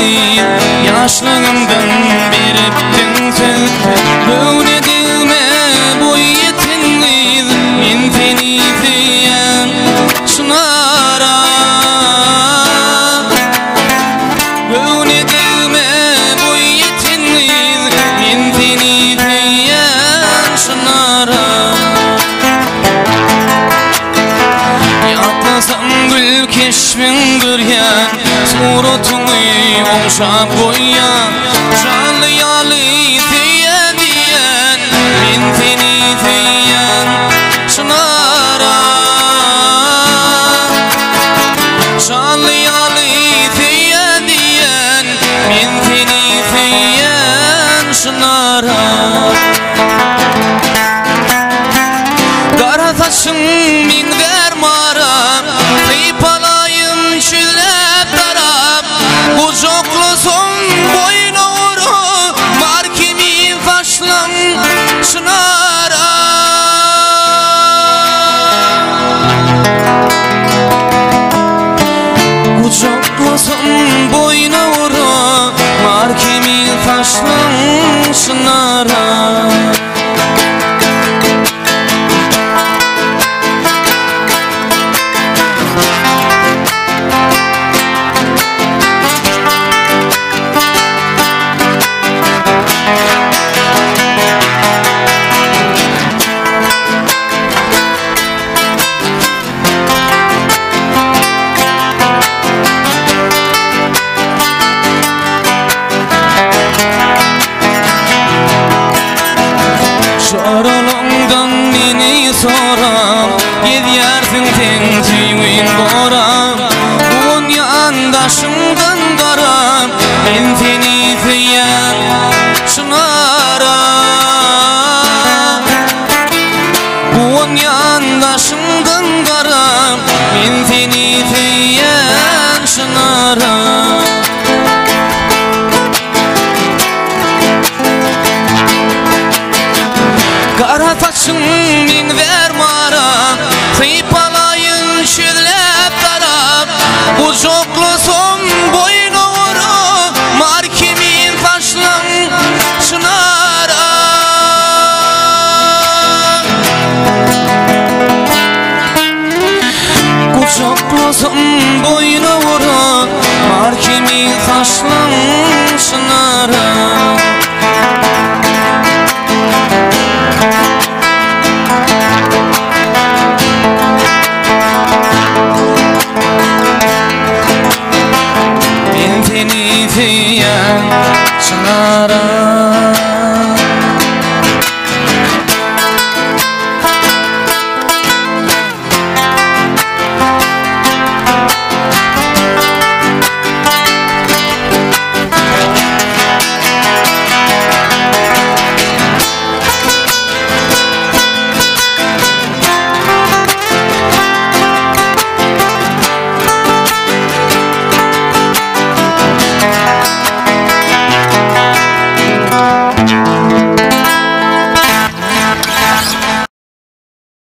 ettinli yaşlığımdan beriptin sen Böyledilme bu yetinli inteni diyen şunara Böyledilme bu yetinli inteni diyen şunara Yatlasam gül keşfin güryen Suratını oğuşap koyan Şanlı yalı diyen diyen Bintini diyen şunara Şanlı yalı diyen diyen Bintini diyen şunara Kara taşın min dermara Kıypalayın çillep darab Bu çoklu son boyuna vuru Var kimi faşlan şınara Bu çoklu son boyuna vuru Var kimi faşlan şınara Şaralımdan beni soram Gidyersin ten tüyün boram On yandaşımdan karam Ben seni diyen şınara On yandaşımdan karam Ben seni diyen şınara Kara taşın min vermara Kıypalayın şillep darab Bu çoklu son boyuna vuru Mar kimin faşlan şınara Bu çoklu son boyuna vuru Mar kimin faşlan şınara Bintini diyen şınara